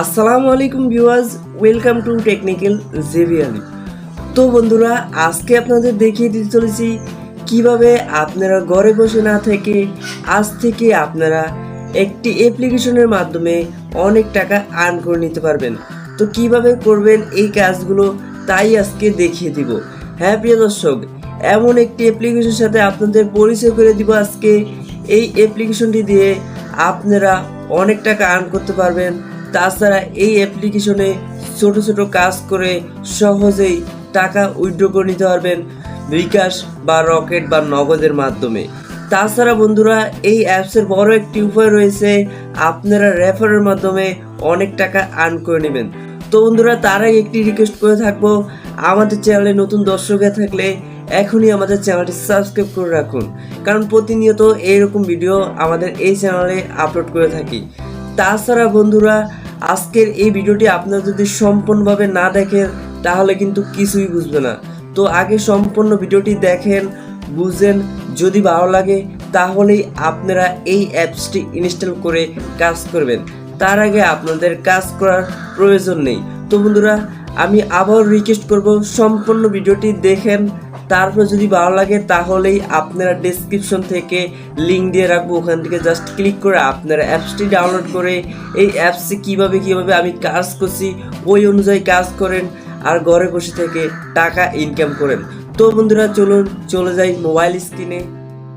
আসসালামু আলাইকুম viewers, welcome to technical জেভিয়ালি। তো বন্ধুরা, আজকে আপনাদের দেখিয়ে দিতে চলেছি কিভাবে আপনারা ঘরে বসে না থেকে আজ থেকে আপনারা একটি অ্যাপ্লিকেশনের মাধ্যমে অনেক টাকা আর্ন করে নিতে পারবেন। তো কিভাবে করবেন এই কাজগুলো তাই আজকে দেখিয়ে দিব। হ্যাঁ প্রিয় দর্শক, এমন একটি অ্যাপ্লিকেশনের সাথে আপনাদের পরিচয় করে দিব আজকে। এই অ্যাপ্লিকেশনটি দিয়ে আপনারা অনেক টাকা আর্ন করতে পারবেন। তাছাড়া এই অ্যাপ্লিকেশনে ছোট ছোট কাজ করে সহজেই টাকা উইথড্র করে নিতে পারবেন বিকাশ বা রকেট বা নগদের মাধ্যমে। তাছাড়া বন্ধুরা, এই অ্যাপসের বড় একটি উপায় রয়েছে, আপনারা রেফারের মাধ্যমে অনেক টাকা আর্ন করে নেবেন। তো বন্ধুরা, তার আগে একটি রিকোয়েস্ট করে থাকবো, আমাদের চ্যানেলে নতুন দর্শক হয়ে থাকলে এখনই আমাদের চ্যানেলটি সাবস্ক্রাইব করে রাখুন, কারণ প্রতিনিয়ত এইরকম ভিডিও আমাদের এই চ্যানেলে আপলোড করে থাকি। তাছাড়া বন্ধুরা, আজকের এই ভিডিওটি আপনারা যদি সম্পূর্ণভাবে না দেখেন তাহলে কিন্তু কিছুই বুঝবে না। তো আগে সম্পূর্ণ ভিডিওটি দেখেন, বুঝেন, যদি ভালো লাগে তাহলেই আপনারা এই অ্যাপসটি ইনস্টল করে কাজ করবেন। তার আগে আপনাদের কাজ করার প্রয়োজন নেই। তো বন্ধুরা, আমি আবার রিকোয়েস্ট করব, সম্পূর্ণ ভিডিওটি দেখেন, তারপর যদি ভালো লাগে তাহলেই আপনারা ডেসক্রিপশন থেকে লিঙ্ক দিয়ে রাখবো, ওখান থেকে জাস্ট ক্লিক করে আপনারা অ্যাপসটি ডাউনলোড করে এই অ্যাপসে কিভাবে আমি কাজ করছি ওই অনুযায়ী কাজ করেন আর ঘরে বসে থেকে টাকা ইনকাম করেন। তো বন্ধুরা, চলুন চলে যাই মোবাইল স্ক্রিনে।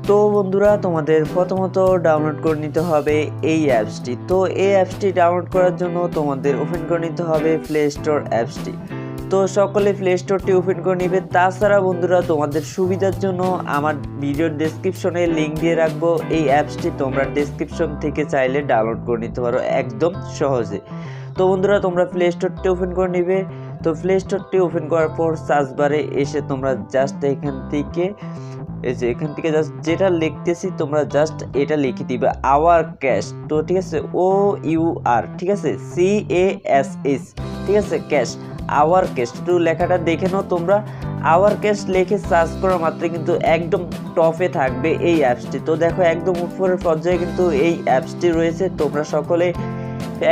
তো বন্ধুরা, তোমাদের প্রথমত ডাউনলোড করে নিতে হবে এই অ্যাপসটি। তো এই অ্যাপসটি ডাউনলোড করার জন্য তোমাদের ওপেন করে নিতে হবে প্লে স্টোর অ্যাপসটি। তো সকলে প্লে স্টোরটি ওপেন করে নেবে। তাছাড়া বন্ধুরা, তোমাদের সুবিধার জন্য আমার ভিডিওর ডেসক্রিপশনে লিঙ্ক দিয়ে রাখবো, এই অ্যাপসটি তোমরা ডেসক্রিপশন থেকে চাইলে ডাউনলোড করে নিতে পারো একদম সহজে। তো বন্ধুরা, তোমরা প্লে স্টোরটি ওপেন করে নেবে। তো প্লে স্টোরটি ওপেন করার পর সার্চ বারে এসে তোমরা জাস্ট এখান থেকে জাস্ট যেটা লিখতেছি তোমরা জাস্ট এটা লিখে দিবে, আওয়ার ক্যাশ। তো ঠিক আছে, OUR, ঠিক আছে, CASH, ঠিক আছে, ক্যাশ, আওয়ার ক্যাশ। তো লেখাটা দেখে নাও তোমরা। আওয়ার ক্যাশ লিখে সার্চ করার মাত্র কিন্তু একদম টপে থাকবে এই অ্যাপসটি। তো দেখো, একদম উপরের পর্যায়ে কিন্তু এই অ্যাপসটি রয়েছে। তোমরা সকলে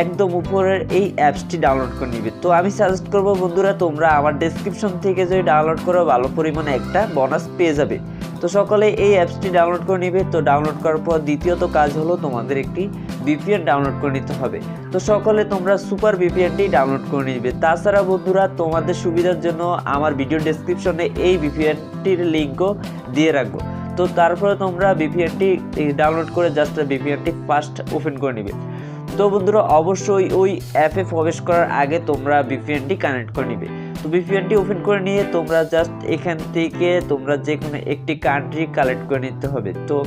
একদম উপরের এই অ্যাপসটি ডাউনলোড করে নিবে। তো আমি সাজেস্ট করবো বন্ধুরা, তোমরা আমার ডেসক্রিপশন থেকে যদি ডাউনলোড করো ভালো পরিমাণে একটা বোনাস পেয়ে যাবে। তো সকলে এই অ্যাপসটি ডাউনলোড করে নিবে। তো ডাউনলোড করার পর দ্বিতীয়ত কাজ হলো তোমাদের একটি VPN ডাউনলোড করে নিতে হবে। তো সকলে তোমরা সুপার VPNটি ডাউনলোড করে নিবে। তাছাড়া বন্ধুরা, তোমাদের সুবিধার জন্য আমার ভিডিও ডেসক্রিপশনে এই VPNটির লিঙ্কও দিয়ে রাখবো। তো তারপরে তোমরা VPNটি ডাউনলোড করে জাস্ট VPNটি ফার্স্ট ওপেন করে নিবে। তো বন্ধুরা, অবশ্যই ওই অ্যাপে প্রবেশ করার আগে তোমরা VPNটি কানেক্ট করে নিবে। তো VPNটি ওপেন করে নিয়ে তোমরা জাস্ট এখান থেকে তোমরা যে কোনো একটি কান্ট্রি কালেক্ট করে নিতে হবে। তো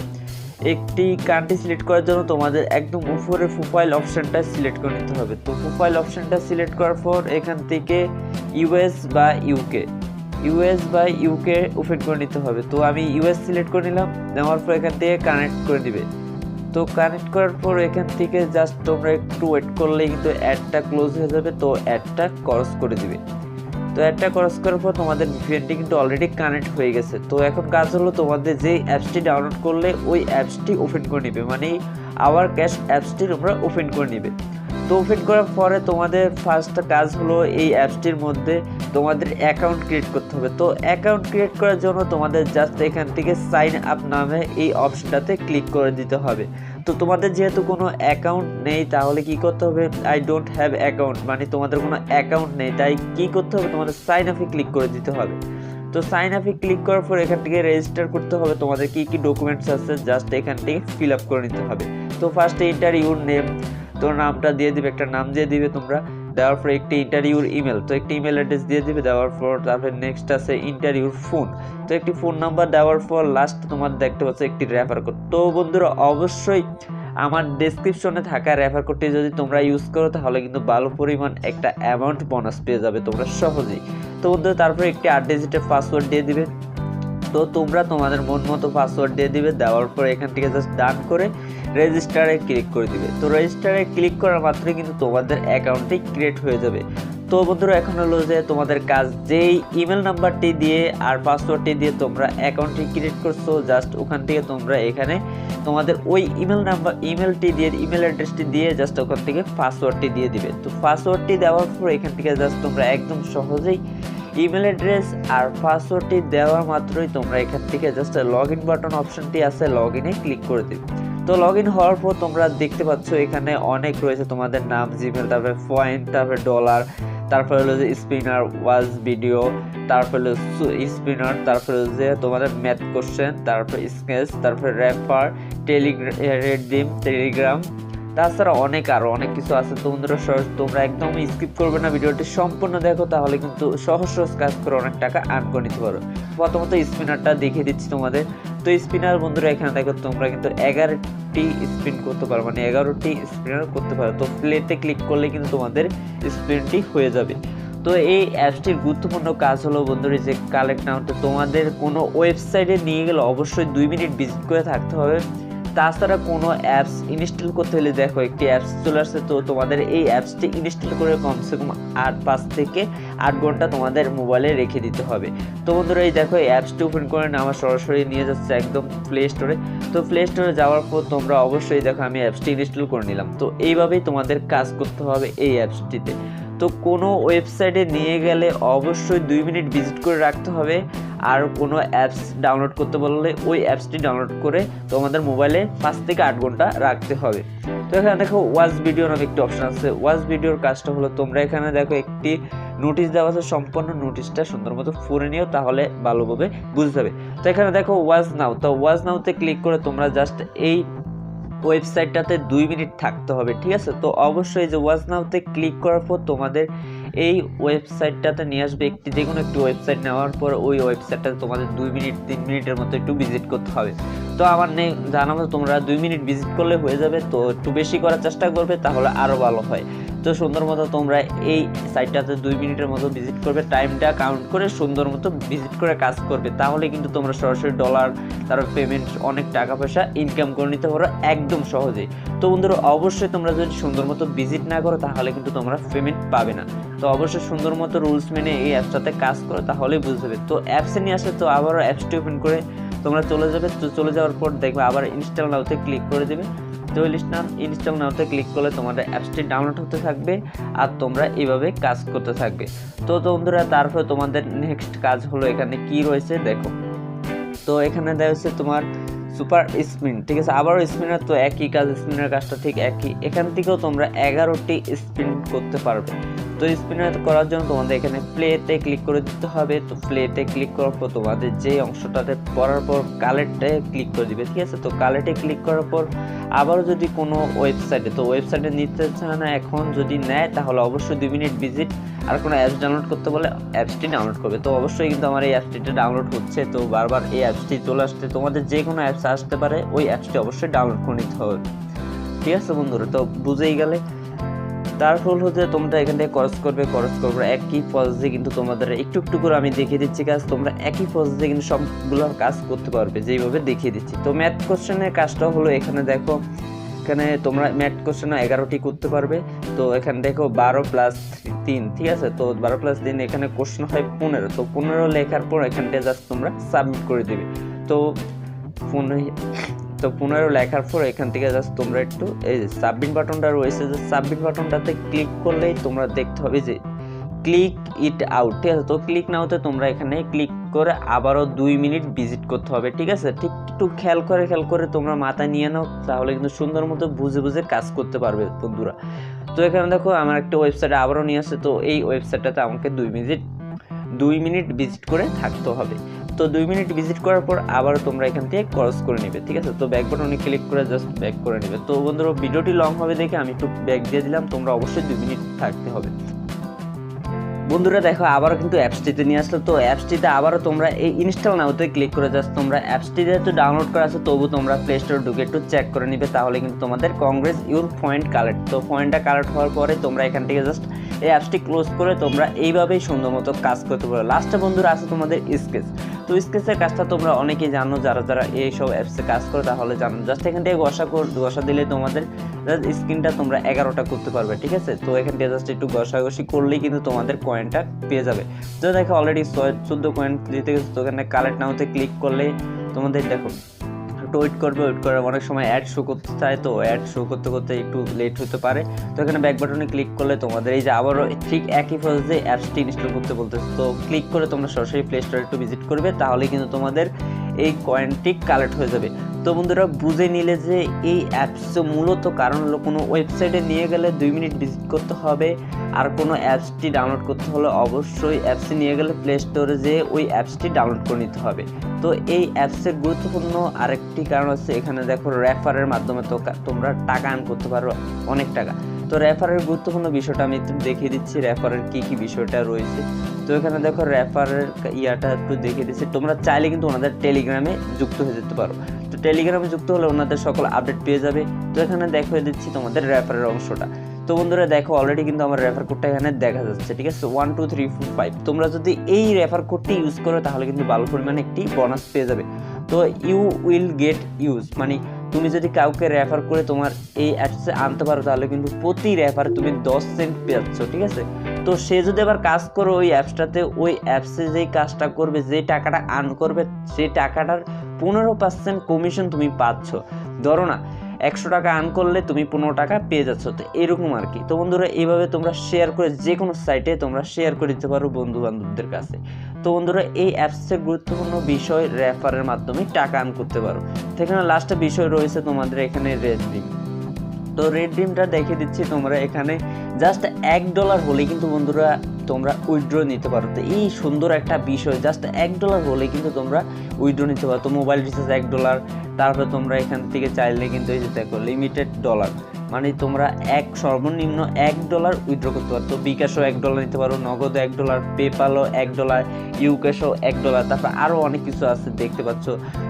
একটি কান্ট্রি সিলেক্ট করার জন্য তোমাদের একদম উপরে প্রোফাইল অপশানটা সিলেক্ট করে নিতে হবে। তো প্রোফাইল অপশানটা সিলেক্ট করার পর এখান থেকে US বা UK ওপেন করে নিতে হবে। তো আমি US সিলেক্ট করে নিলাম, নেওয়ার পর এখান থেকে কানেক্ট করে দিবে। তো কানেক্ট করার পর এখান থেকে জাস্ট তোমরা একটু ওয়েট করলেই কিন্তু অ্যাডটা ক্লোজ হয়ে যাবে। তো অ্যাডটা ক্রস করে দিবে। তো অ্যাডটা ক্রস করার পর তোমাদের VPNটি কিন্তু অলরেডি কানেক্ট হয়ে গেছে। তো এখন কাজ হলো, তোমাদের যে অ্যাপসটি ডাউনলোড করলে ওই অ্যাপসটি ওপেন করে নিবে, মানে আওয়ার ক্যাশ অ্যাপসটি তোমরা ওপেন করে নিবে। তো ওপেন করার পরে তোমাদের ফার্স্ট কাজ হলো এই অ্যাপসটির মধ্যে তোমাদের অ্যাকাউন্ট ক্রিয়েট করতে হবে। তো অ্যাকাউন্ট ক্রিয়েট করার জন্য তোমাদের জাস্ট এখান থেকে সাইন আপ নামে এই অপশনটাতে ক্লিক করে দিতে হবে। তো তোমাদের যেহেতু কোনো অ্যাকাউন্ট নেই তাহলে কি করতে হবে, আই ডোন্ট হ্যাভ অ্যাকাউন্ট, মানে তোমাদের কোনো অ্যাকাউন্ট নেই, তাই কি করতে হবে, তোমাদের সাইন আপে ক্লিক করে দিতে হবে। তো সাইন আপে ক্লিক করার পর এখান থেকে রেজিস্টার করতে হবে। তোমাদের কি কি ডকুমেন্টস আছে জাস্ট এখান থেকে ফিল আপ করে নিতে হবে। তো ফার্স্টে এন্টার ইউর নেম, তোর নামটা দিয়ে দিবে, একটা নাম দিয়ে দিবে তোমরা। দেওয়ার পর একটি ইন্টারভিউর ইমেল, তো একটি ইমেল অ্যাড্রেস দিয়ে দিবে। দেওয়ার পর তারপরে নেক্সট আছে ইন্টারভিউর ফোন, তো একটি ফোন নাম্বার দেওয়ার পর লাস্ট তোমার দেখতে পাচ্ছ একটি রেফার কোড। তো বন্ধুরা, অবশ্যই আমার ডেসক্রিপশনে থাকা রেফার কোডটি যদি তোমরা ইউজ করো তাহলে কিন্তু ভালো পরিমাণ একটা অ্যামাউন্ট বোনাস পেয়ে যাবে তোমরা সহজেই। তো বন্ধুরা, তারপরে একটি 8 ডিজিটের পাসওয়ার্ড দিয়ে দিবে। তো তোমরা তোমাদের মন মতো পাসওয়ার্ড দিয়ে দিবে। দেওয়ার পর এখান থেকে জাস্ট ডান করে রেজিস্টারে ক্লিক করে দিবে। তো রেজিস্টারে ক্লিক করার মাত্রই কিন্তু তোমাদের অ্যাকাউন্টটি ক্রিয়েট হয়ে যাবে। তো বন্ধুরা এখন হলো যে তোমাদের কাজ, যেই ইমেল নাম্বারটি দিয়ে আর পাসওয়ার্ডটি দিয়ে তোমরা অ্যাকাউন্টটি ক্রিয়েট করছো, জাস্ট ওখান থেকে তোমরা এখানে তোমাদের ওই ইমেলটি দিয়ে, ইমেল অ্যাড্রেসটি দিয়ে জাস্ট ওখান থেকে পাসওয়ার্ডটি দিয়ে দিবে। তো পাসওয়ার্ডটি দেওয়ার পর এখান থেকে জাস্ট তোমরা একদম সহজেই ইমেল অ্যাড্রেস আর পাসওয়ার্ডটি দেওয়া মাত্রই তোমরা এখান থেকে জাস্ট লগ ইন বাটন অপশনটি আছে, লগ ইনে ক্লিক করে দিবে। তো লগ ইন হওয়ার পর তোমরা দেখতে পাচ্ছ এখানে অনেক রয়েছে, তোমাদের নাম, জিমেল, তারপরে পয়েন্ট, তারপরে ডলার, তারপরে হলো যে স্পিনার, ওয়াজ ভিডিও, তারপরে হলো স্পিনার, তারপরে যে তোমাদের ম্যাথ কোশ্চেন, তারপরে স্কেচ, তারপরে র্যাপার, টেলিগ্রাম, তাছাড়া আরও অনেক কিছু আছে। তো বন্ধুরা তোমরা একদম স্কিপ করবে না, ভিডিওটি সম্পূর্ণ দেখো, তাহলে কিন্তু সহজ কাজ করে অনেক টাকা আর্ন করে নিতে পারো। প্রথমত স্পিনারটা দেখিয়ে দিচ্ছি তোমাদের। তো স্পিনার বন্ধুরা এখানে দেখো তোমরা কিন্তু 11টি স্পিন করতে পারো, মানে 11টি স্পিনার করতে পারো। তো প্লেতে ক্লিক করলে কিন্তু তোমাদের স্পিনটি হয়ে যাবে। তো এই অ্যাপসটির গুরুত্বপূর্ণ কাজ হলো বন্ধুরা যে কালেক্ট নাও। তো তোমাদের কোনো ওয়েবসাইটে নিয়ে গেলে অবশ্যই 2 মিনিট ভিজিট করে থাকতে হবে। তাছাড়া কোনো অ্যাপস ইনস্টল করতে হলে দেখো একটি অ্যাপস চলে আসছে, তো তোমাদের এই অ্যাপসটি ইনস্টল করে কমসে কম 5 থেকে 8 ঘন্টা তোমাদের মোবাইলে রেখে দিতে হবে। তো বন্ধুরা এই দেখো এই অ্যাপসটি ওপেন করে আমার সরাসরি নিয়ে যাচ্ছে একদম প্লে স্টোরে। তো প্লে স্টোরে যাওয়ার পর তোমরা অবশ্যই দেখো আমি অ্যাপসটি ইনস্টল করে নিলাম। তো এইভাবেই তোমাদের কাজ করতে হবে এই অ্যাপসটিতে। তো কোনো ওয়েবসাইটে নিয়ে গেলে অবশ্যই 2 মিনিট ভিজিট করে রাখতে হবে। আর কোনো অ্যাপস ডাউনলোড করতে বললে ওই অ্যাপসটি ডাউনলোড করে তোমাদের মোবাইলে 5 থেকে 8 ঘন্টা রাখতে হবে। তো এখানে দেখো ওয়াচ ভিডিও নামে একটি অপশন আছে। ওয়াচ ভিডিওর কাজটা হলো তোমরা এখানে দেখো একটি নোটিশ দেওয়া আছে, সম্পূর্ণ নোটিশটা সুন্দর মতো পড়ে নিও, তাহলে ভালোভাবে বুঝতে হবে। তো এখানে দেখো ওয়াচ নাও, তো ওয়াচ নাওতে ক্লিক করে তোমরা জাস্ট এই ওয়েবসাইটটাতে 2 মিনিট থাকতে হবে, ঠিক আছে। তো অবশ্যই যে ওয়াচ নাওতে ক্লিক করার পর তোমাদের এই ওয়েবসাইটটাতে নিয়ে আসবে, যে কোনো একটি ওয়েবসাইট নেওয়ার পর ওই ওয়েবসাইটটাতে তোমাদের 2 মিনিট 3 মিনিটের মতো একটু ভিজিট করতে হবে। তো আমার জানাবো তোমরা 2 মিনিট ভিজিট করলে হয়ে যাবে। তো একটু বেশি করার চেষ্টা করবে, তাহলে আরও ভালো হয়। তো সুন্দর মতো তোমরা এই সাইটটাতে 2 মিনিটের মতো ভিজিট করবে, টাইমটা কাউন্ট করে সুন্দর মতো ভিজিট করে কাজ করবে, তাহলে কিন্তু তোমরা সরাসরি ডলার, তারপর পেমেন্ট, অনেক টাকা পয়সা ইনকাম করে নিতে পারো একদম সহজেই। তো বন্ধুরা অবশ্যই তোমরা যদি সুন্দর মতো ভিজিট না করো তাহলে কিন্তু তোমরা পেমেন্ট পাবে না। তো অবশ্যই সুন্দর মতো রুলস মেনে এই অ্যাপসটাতে কাজ করো, তাহলেই বুঝতে হবে। তো অ্যাপসে নিয়ে আসলে তো আবারও অ্যাপসটি ওপেন করে তোমরা চলে যাবে। তো চলে যাওয়ার পর দেখবে আবার ইনস্টল নাওতে ক্লিক করে দেবে। তো ইনস্টল নাওতে ক্লিক করলে তোমাদের অ্যাপসটি ডাউনলোড হতে থাকবে আর তোমরা এইভাবে কাজ করতে থাকবে। তো বন্ধুরা তারপরে তোমাদের নেক্সট কাজ হলো এখানে কি রয়েছে দেখো। তো এখানে দেওয়া হচ্ছে তোমার সুপার স্পিন, ঠিক আছে। আবারও স্পিনার, তো একই কাজ, স্পিনার কাজটা ঠিক একই। এখান থেকেও তোমরা 11টি স্পিন করতে পারবে। তো স্পিনার করার জন্য তোমাদের এখানে প্লেতে ক্লিক করে দিতে হবে। তো প্লেতে ক্লিক করার পর তোমাদের যে অংশটাতে পড়ার পর কালেক্টে ক্লিক করে দিবে, ঠিক আছে। তো কালেক্টে ক্লিক করার পর আবারও যদি কোনো ওয়েবসাইটে, তো ওয়েবসাইটে নিতে চায় না এখন, যদি নেয় তাহলে অবশ্যই 2 মিনিট ভিজিট আর কোনো অ্যাপস ডাউনলোড করতে বলে অ্যাপসটি ডাউনলোড করবে। তো অবশ্যই কিন্তু আমার এই অ্যাপসটিতে ডাউনলোড হচ্ছে, তো বারবার এই অ্যাপসটি চলে আসছে। তোমাদের যে কোনো অ্যাপস আসতে পারে, ওই অ্যাপসটি অবশ্যই ডাউনলোড করে নিতে হবে, ঠিক আছে বন্ধুরা। তো বুঝেই গেলে তারপর হচ্ছে তোমরা এখান থেকে খরচ করবে একই প্রসেসে, কিন্তু তোমাদের একটু একটু করে আমি দেখিয়ে দিচ্ছি কাজ, তোমরা একই প্রসেসে কিন্তু সবগুলো কাজ করতে পারবে যেইভাবে দেখিয়ে দিচ্ছি। তো ম্যাথ কোশ্চেনের কাজটা হলো এখানে দেখো, এখানে তোমরা ম্যাথ কোশ্চেন 11টি করতে পারবে। তো এখানে দেখো 12 + 3, ঠিক আছে। তো 12 + 3 এখানে কোশ্চেন হয় 15। তো 15 লেখার পর এখানটা জাস্ট তোমরা সাবমিট করে দিবে। তো 15 লেখার পর এখান থেকে জাস্ট তোমরা একটু এই যে সাবমিট বাটনটা রয়েছে, যে সাবমিট বাটনটাতে ক্লিক করলেই তোমরা দেখতে হবে যে ক্লিক ইট আউট, ঠিক আছে। তো ক্লিক নাওতে তোমরা এখানে ক্লিক করে আবারও 2 মিনিট ভিজিট করতে হবে, ঠিক আছে। ঠিক একটু খেয়াল করে তোমরা মাথায় নিয়ে নাও, তাহলে কিন্তু সুন্দর মতো বুঝে কাজ করতে পারবে বন্ধুরা। তো এখানে দেখো আমার একটা ওয়েবসাইটে আবারও নিয়ে আসছে। তো এই ওয়েবসাইটটাতে আমাকে 2 মিনিট ভিজিট করে থাকতে হবে। তো 2 মিনিট ভিজিট করার পর আবার তোমরা এখান থেকে ক্রস করে নেবে, ঠিক আছে। তো ব্যাক বাটনে ক্লিক করে জাস্ট ব্যাক করে নেবে। তো বন্ধুরা ভিডিওটি লং হবে দেখে আমি একটু ব্যাক দিয়ে দিলাম, তোমরা অবশ্যই 2 মিনিট থাকতে হবে। বন্ধুরা দেখো আবারও কিন্তু অ্যাপসটিতে নিয়ে আসলো। তো অ্যাপসটিতে আবারও তোমরা এই ইনস্টল নাওতে ক্লিক করে জাস্ট তোমরা অ্যাপসটি যেহেতু ডাউনলোড করা আছে, তবু তোমরা প্লে স্টোরে ঢুকে একটু চেক করে নিবে, তাহলে কিন্তু তোমাদের কংগ্রেস ইউর পয়েন্ট কালেক্ট। তো পয়েন্টটা কালেক্ট হওয়ার পরে তোমরা এখান থেকে জাস্ট এই অ্যাপসটি ক্লোজ করে তোমরা এইভাবেই সুন্দর মতো কাজ করতে পারো। লাস্টে বন্ধুরা আছে তোমাদের স্কেচ। তো স্কেচের কাজটা তোমরা অনেকেই জানো, যারা এইসব অ্যাপসে কাজ করো তাহলে জানো। জাস্ট এখান থেকে ঘষা দিলে তোমাদের স্ক্রিনটা তোমরা 11টা করতে পারবে, ঠিক আছে। তো এখান থেকে জাস্ট একটু ঘষাঘষি করলেই কিন্তু তোমাদের কয়েনটা পেয়ে যাবে। তো দেখো অলরেডি 14 কয়েন দিতে গেছে। তো এখানে কালেক্ট নাওতে ক্লিক করলে তোমাদের দেখো একটু ওয়েট করে অনেক সময় অ্যাড শো করতে চায়, তো অ্যাড শো করতে করতে একটু লেট হতে পারে। তো এখানে ব্যাক বাটনে ক্লিক করলে তোমাদের এই যে আবারও ঠিক একই প্রসেসে অ্যাপসটি ইনস্টল করতে বলতেছে। তো ক্লিক করে তোমরা সরাসরি প্লে স্টোরে একটু ভিজিট করবে, তাহলে কিন্তু তোমাদের এই কয়েনটি কালেক্ট হয়ে যাবে। তো বন্ধুরা বুঝে নিলে যে এই অ্যাপস মূলত কারণ হলো কোনো ওয়েবসাইটে নিয়ে গেলে 2 মিনিট ভিজিট করতে হবে, আর কোনো অ্যাপসটি ডাউনলোড করতে হলে অবশ্যই অ্যাপসটি নিয়ে গেলে প্লে স্টোরে যেয়ে ওই অ্যাপসটি ডাউনলোড করে নিতে হবে। তো এই অ্যাপসের গুরুত্বপূর্ণ আরেকটি কারণ হচ্ছে এখানে দেখো রেফারের মাধ্যমে তো তোমরা টাকা আর্ন করতে পারো, অনেক টাকা। তো রেফারের গুরুত্বপূর্ণ বিষয়টা আমি একটু দেখিয়ে দিচ্ছি, রেফারের কী বিষয়টা রয়েছে। তো এখানে দেখো রেফারের ইয়াটা একটু দেখিয়ে দিচ্ছি। তোমরা চাইলে কিন্তু ওনাদের টেলিগ্রামে যুক্ত হয়ে যেতে পারো। তো টেলিগ্রামে যুক্ত হলে ওনাদের সকল আপডেট পেয়ে যাবে। তো এখানে দেখিয়ে দিচ্ছি তোমাদের রেফারের অংশটা। তো বন্ধুরা দেখো অলরেডি কিন্তু আমার রেফার কোডটা এখানে দেখা যাচ্ছে, ঠিক আছে, 1 2 3 4 5। তোমরা যদি এই রেফার কোডটি ইউজ করো তাহলে কিন্তু ভালো পরিমাণে একটি বোনাস পেয়ে যাবে। তো ইউ উইল গেট ইউজ মানে তুমি যদি কাউকে রেফার করে তোমার এই অ্যাপসে আনতে পারো তাহলে কিন্তু প্রতি রেফারে তুমি 10 সেন্ট পেয়েছ, ঠিক আছে। তো সে যদি আবার কাজ করো ওই অ্যাপসটাতে, ওই অ্যাপসে যেই কাজটা করবে, যে টাকাটা আর্ন করবে, সেই টাকাটার 15% কমিশন তুমি পাচ্ছ। ধরো না 100 টাকা আর্ন করলে তুমি 15 টাকা পেয়ে যাচ্ছ। তো এরকম আর কি। তো বন্ধুরা এইভাবে তোমরা শেয়ার করে যে কোনো সাইটে তোমরা শেয়ার করে দিতে পারো বন্ধু বান্ধবদের কাছে। তো বন্ধুরা এই অ্যাপসের গুরুত্বপূর্ণ বিষয় রেফারের মাধ্যমে টাকা আর্ন করতে পারো। তো এখানে লাস্টে বিষয় রয়েছে তোমাদের এখানে রেড ড্রিম। তো রেড ড্রিমটা দেখিয়ে দিচ্ছি। তোমরা এখানে জাস্ট $1 হলে কিন্তু বন্ধুরা তোমরা উইথড্র নিতে পারো। তো এই সুন্দর একটা বিষয়, জাস্ট $1 হলে কিন্তু তোমরা উইথড্র নিতে পারো। তো মোবাইল রিচার্জ $1, তারপরে তোমরা এখান থেকে চাইলে কিন্তু এই যে দেখো লিমিটেড ডলার মানে তোমরা সর্বনিম্ন $1 উইথড্র করতে পারো। তো বিকাশও $1 নিতে পারো, নগদ $1, পেপালও $1, ইউক্যাশও $1, তারপর আরও অনেক কিছু আছে দেখতে পাচ্ছ।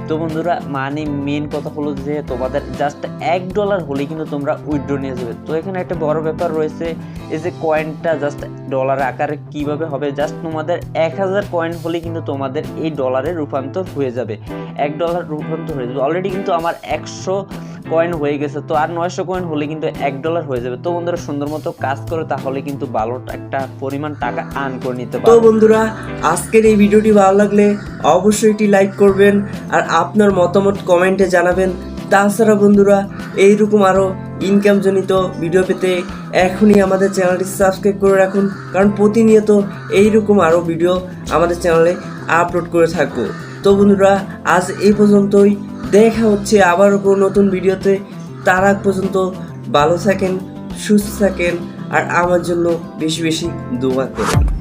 তো বন্ধুরা মানে মেন কথা হলো যে তোমাদের জাস্ট $1 হলেই কিন্তু তোমরা উইথড্র নিয়ে যাবে। তো এখানে একটা বড় ব্যাপার রয়েছে, এই যে কয়েনটা জাস্ট ডলার আকারে কিভাবে হবে, জাস্ট তোমাদের 1000 কয়েন হলে কিন্তু তোমাদের এই ডলারে রূপান্তর হয়ে যাবে, $1 রূপান্তর হয়ে যাবে। অলরেডি কিন্তু আমার 100 কয়েন হয়ে গেছে, তো আর 900 কয়েন হলে কিন্তু $1 হয়ে যাবে। তো বন্ধুরা সুন্দর মতো কাজ করে তাহলে কিন্তু ভালো একটা পরিমাণ টাকা আর্ন করে নিতে পারবে। তো বন্ধুরা আজকের এই ভিডিওটি ভালো লাগলে অবশ্যই একটি লাইক করবেন আর আপনার মতামত কমেন্টে জানাবেন। তাছাড়া বন্ধুরা এইরকম আরও ইনকামজনিত ভিডিও পেতে এখনই আমাদের চ্যানেলটি সাবস্ক্রাইব করে রাখুন, কারণ প্রতিনিয়ত এইরকম আরও ভিডিও আমাদের চ্যানেলে আপলোড করে থাকবো। তো বন্ধুরা আজ এই পর্যন্তই, দেখা হচ্ছে আবারও কোনো নতুন ভিডিওতে। তার আগ পর্যন্ত ভালো থাকেন, সুস্থ থাকেন আর আমার জন্য বেশি বেশি দোয়া করুন।